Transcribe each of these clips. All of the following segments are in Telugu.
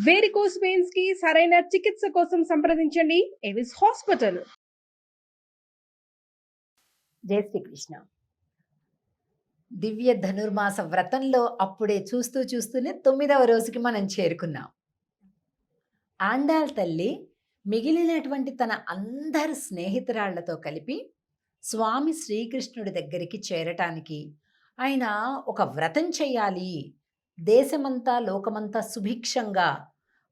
వేరికోస్ వెయిన్స్ కి సరైన చికిత్స కోసం సంప్రదించండి ఎవిస్ హాస్పిటల్. జై శ్రీకృష్ణ. దివ్య ధనుర్మాస వ్రతంలో అప్పుడే చూస్తూనే 9వ రోజుకి మనం చేరుకున్నాం. ఆండాళ్ తల్లి మిగిలినటువంటి తన అందరి స్నేహితురాళ్లతో కలిపి స్వామి శ్రీకృష్ణుడి దగ్గరికి చేరటానికి ఆయన ఒక వ్రతం చేయాలి, దేశమంతా లోకమంతా సుభిక్షంగా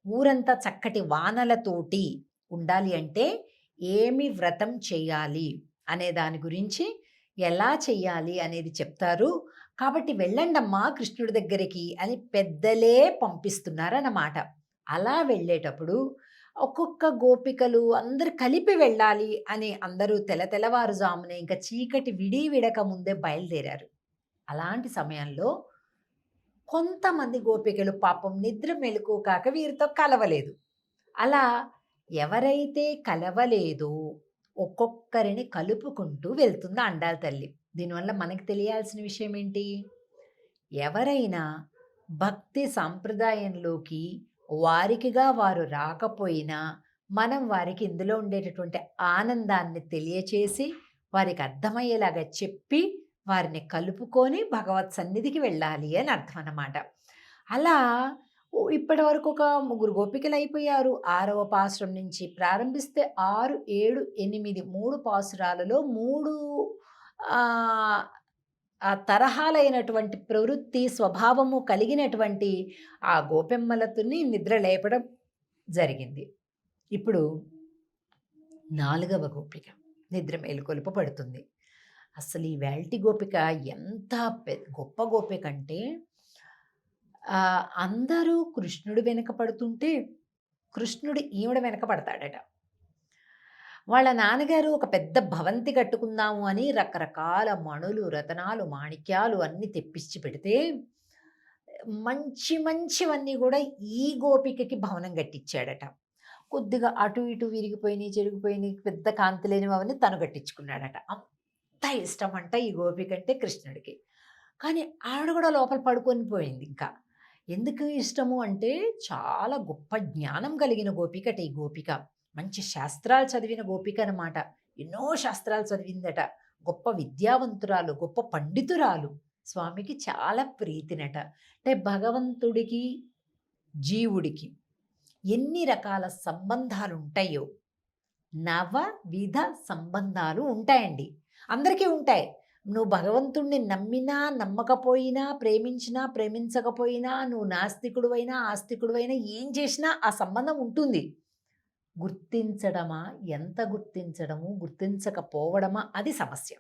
ఊరంతా చక్కటి వానలతోటి ఉండాలి అంటే ఏమి వ్రతం చేయాలి అనే దాని గురించి, ఎలా చెయ్యాలి అనేది చెప్తారు. కాబట్టి వెళ్ళండమ్మా కృష్ణుడి దగ్గరికి అని పెద్దలే పంపిస్తున్నారన్నమాట. అలా వెళ్ళేటప్పుడు ఒక్కొక్క గోపికలు అందరు కలిపి వెళ్ళాలి అని అందరూ తెల్లవారుజామునే ఇంకా చీకటి విడక ముందే బయలుదేరారు. అలాంటి సమయంలో కొంతమంది గోపికలు పాపం నిద్ర మెలకు కాక వీరితో కలవలేదు. అలా ఎవరైతే కలవలేదో ఒక్కొక్కరిని కలుపుకుంటూ వెళ్తుంది ఆండాళ్ తల్లి. దీనివల్ల మనకు తెలియాల్సిన విషయం ఏంటి? ఎవరైనా భక్తి సాంప్రదాయంలోకి వారికిగా వారు రాకపోయినా మనం వారికి ఇందులో ఉండేటటువంటి ఆనందాన్ని తెలియచేసి వారికి అర్థమయ్యేలాగా చెప్పి వారిని కలుపుకొని భగవత్ సన్నిధికి వెళ్ళాలి అని అర్థం అన్నమాట. అలా ఇప్పటి వరకు ఒక 3 గోపికలు అయిపోయారు. 6వ పాసురం నుంచి ప్రారంభిస్తే 6, 7, 8 3 పాసురాలలో 3 తరహాలైనటువంటి ప్రవృత్తి స్వభావము కలిగినటువంటి ఆ గోపెమ్మలతోని నిద్ర లేపడం జరిగింది. ఇప్పుడు 4వ గోపిక నిద్ర మేలుకొలుపు పడుతుంది. అసలు ఈ వేల్టి గోపిక ఎంత గొప్ప గోపిక అంటే, అందరూ కృష్ణుడు వెనక పడుతుంటే కృష్ణుడు ఈవిడ వెనక పడతాడట. వాళ్ళ నాన్నగారు ఒక పెద్ద భవంతి కట్టుకుందాము అని రకరకాల మణులు, రతనాలు, మాణిక్యాలు అన్నీ తెప్పించి పెడితే మంచివన్నీ కూడా ఈ గోపికకి భవనం కట్టించాడట. కొద్దిగా అటు ఇటు విరిగిపోయినాయి, చెరిగిపోయినాయి, పెద్ద కాంతి లేనివి అవన్నీ తను కట్టించుకున్నాడట. అంత ఇష్టం అంట ఈ గోపిక అంటే కృష్ణుడికి. కానీ ఆవిడ కూడా లోపల పడుకొని పోయింది. ఇంకా ఎందుకు ఇష్టము అంటే చాలా గొప్ప జ్ఞానం కలిగిన గోపికట ఈ గోపిక. మంచి శాస్త్రాలు చదివిన గోపిక అన్నమాట. ఎన్నో శాస్త్రాలు చదివిందట. గొప్ప విద్యావంతురాలు, గొప్ప పండితురాలు. స్వామికి చాలా ప్రీతినట. అంటే భగవంతుడికి జీవుడికి ఎన్ని రకాల సంబంధాలు ఉంటాయో, నవవిధ సంబంధాలు ఉంటాయండి. అందరికీ ఉంటాయి. నువ్వు భగవంతుణ్ణి నమ్మినా నమ్మకపోయినా, ప్రేమించినా ప్రేమించకపోయినా, నువ్వు నాస్తికుడువైనా ఆస్తికుడువైనా ఏం చేసినా ఆ సంబంధం ఉంటుంది. గుర్తించడమా, ఎంత గుర్తించడము, గుర్తించకపోవడమా అది సమస్య.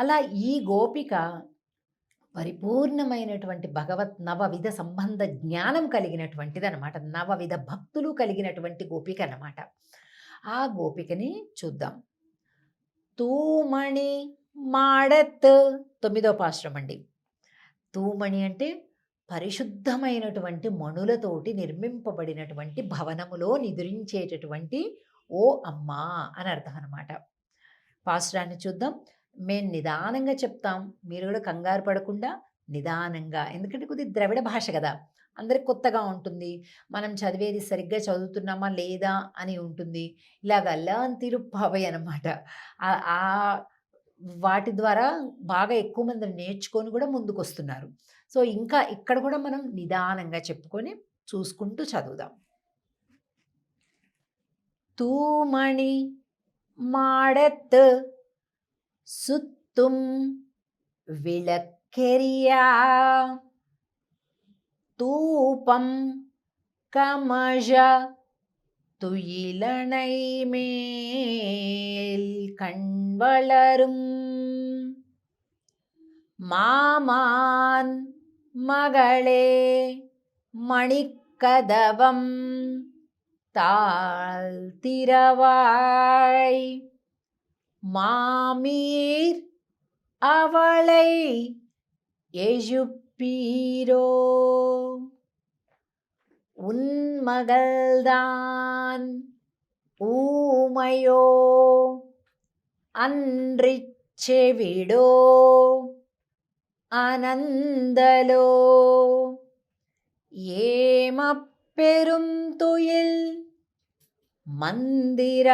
అలా ఈ గోపిక పరిపూర్ణమైనటువంటి భగవత్ నవవిధ సంబంధ జ్ఞానం కలిగినటువంటిది అనమాట. నవవిధ భక్తులు కలిగినటువంటి గోపిక అన్నమాట. ఆ గోపికని చూద్దాం. తూమణి మాడత్ 9వ పాశ్రం అండి. తూమణి అంటే పరిశుద్ధమైనటువంటి మణులతోటి నిర్మింపబడినటువంటి భవనములో నిద్రించేటటువంటి ఓ అమ్మా అని అర్థం అనమాట. పాశ్రాన్ని చూద్దాం. మేము నిదానంగా చెప్తాం, మీరు కూడా కంగారు పడకుండా నిదానంగా, ఎందుకంటే కొద్దిగా ద్రవిడ భాష కదా, అందరికి కొత్తగా ఉంటుంది. మనం చదివేది సరిగ్గా చదువుతున్నామా లేదా అని ఉంటుంది. ఇలాగ లర్న్ తిరుప్పావై అనమాట. వాటి ద్వారా బాగా ఎక్కువ మంది నేర్చుకొని కూడా ముందుకు వస్తున్నారు. సో ఇంకా ఇక్కడ కూడా మనం నిదానంగా చెప్పుకొని చూసుకుంటూ చదువుదాం. తూమణి మాడత్ సుత్తుం విళక్కెరియా தூபம் கமஜ துயிலணை மேல் கண்வளரும் மாமான் மகளே மணிக்கதவம் தாழ்த்திரவாய் மாமீர் அவளை எஜுப்பீரோ உன்மகள்தான் ஊமையோ அன்றிச் செவிடோ அனந்தலோ ஏமப்பிரானை பெருந்துயில் மந்திர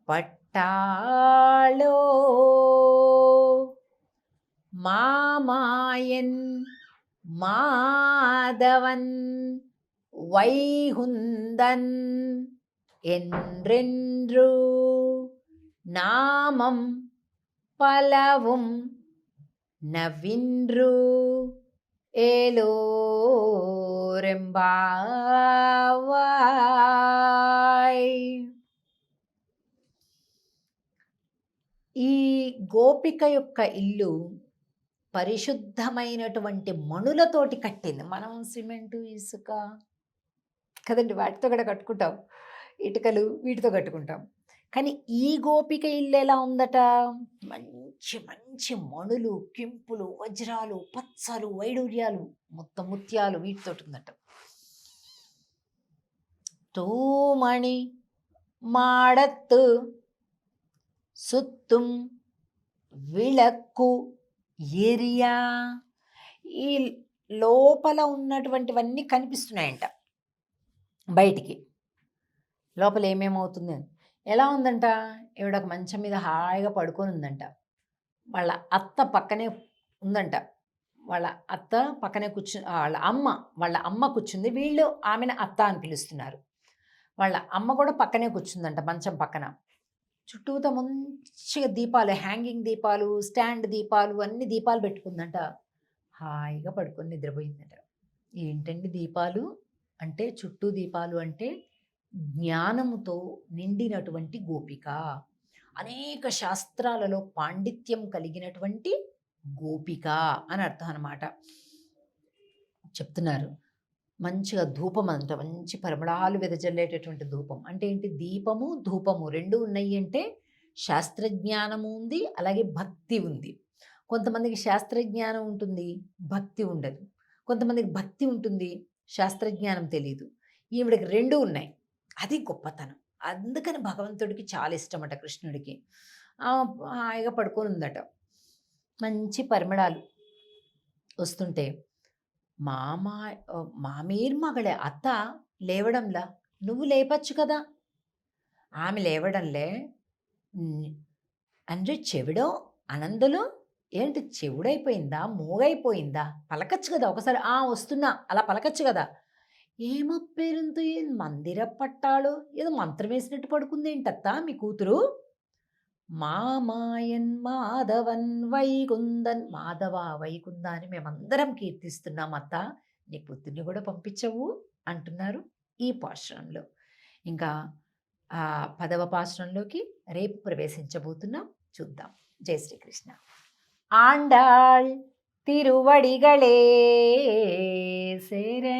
பட்டாளோ மாமாயன் மாதவன் வைகுந்தன் என்றென்று நாமம் பலவும் நவின்று ఏలోరెంబావాయ్. ఈ గోపిక యొక్క ఇల్లు పరిశుద్ధమైనటువంటి మణులతోటి కట్టింది. మనం సిమెంటు ఇసుక కదండి వాటితో కూడా కట్టుకుంటాం, ఇటుకలు వీటితో కట్టుకుంటాం. కానీ ఈ గోపిక ఇల్లు ఎలా ఉందట, మంచి మంచి మణులు, కెంపులు, వజ్రాలు, పచ్చలు, వైడూర్యాలు, మొత్తం ముత్యాలు వీటితో ఉందట. తూమణి మాడత్తు సుత్తుం విళక్కు ఎరియా. ఈ లోపల ఉన్నటువంటివన్నీ కనిపిస్తున్నాయంట బయటికి. లోపల ఏమేమవుతుంది, ఎలా ఉందంట, ఈవిడ ఒక మంచం మీద హాయిగా పడుకొని ఉందంట. వాళ్ళ అత్త పక్కనే ఉందంట, వాళ్ళ అత్త పక్కనే వాళ్ళ అమ్మ కూర్చుంది. వీళ్ళు ఆమెను అత్త అని పిలుస్తున్నారు. వాళ్ళ అమ్మ కూడా పక్కనే కూర్చుందంట మంచం పక్కన. చుట్టూతో మంచిగా దీపాలు, హ్యాంగింగ్ దీపాలు, స్టాండ్ దీపాలు, అన్ని దీపాలు పెట్టుకుందంట. హాయిగా పడుకొని నిద్రపోయిందట. ఏంటండి దీపాలు అంటే, చుట్టూ దీపాలు అంటే జ్ఞానముతో నిండినటువంటి గోపిక, అనేక శాస్త్రాలలో పాండిత్యం కలిగినటువంటి గోపిక అని అర్థం అన్నమాట. చెప్తున్నారు మంచిగా ధూపం అంట, మంచి పరిమళాలు వెదజల్లేటటువంటి ధూపం. అంటే ఏంటి, దీపము ధూపము రెండు ఉన్నాయి అంటే శాస్త్రజ్ఞానము ఉంది, అలాగే భక్తి ఉంది. కొంతమందికి శాస్త్రజ్ఞానం ఉంటుంది, భక్తి ఉండదు. కొంతమందికి భక్తి ఉంటుంది, శాస్త్రజ్ఞానం తెలియదు. ఈవిడికి రెండు ఉన్నాయి, అది గొప్పతనం. అందుకని భగవంతుడికి చాలా ఇష్టమట కృష్ణుడికి. హాయిగా పడుకొని ఉందట, మంచి పరిమళాలు వస్తుంటే మామీర్ మగళే అత్త లేవడంలా, నువ్వు లేపచ్చు కదా. ఆమె లేవడంలే. అంటే చెవిడో అనందులో ఏంటి, చెవుడైపోయిందా, మూగైపోయిందా, పలకచ్చు కదా ఒకసారి, వస్తున్నా అలా పలకచ్చు కదా. ఏమో పేరుతో మందిర పట్టాలో ఏదో మంత్రం వేసినట్టు పడుకుంది ఏంటత్త మీ కూతురు. మామాయన్ మాధవన్ వైకుందన్, మాధవ వైకుంద అని మేమందరం కీర్తిస్తున్నాం అత్త, నీ పుత్రుని కూడా పంపించవు అంటున్నారు ఈ పాశ్రంలో. ఇంకా 10వ పాశ్రంలోకి రేపు ప్రవేశించబోతున్నాం, చూద్దాం. జై శ్రీకృష్ణ. ఆండాళ్ తిరువడిగళే శరణం.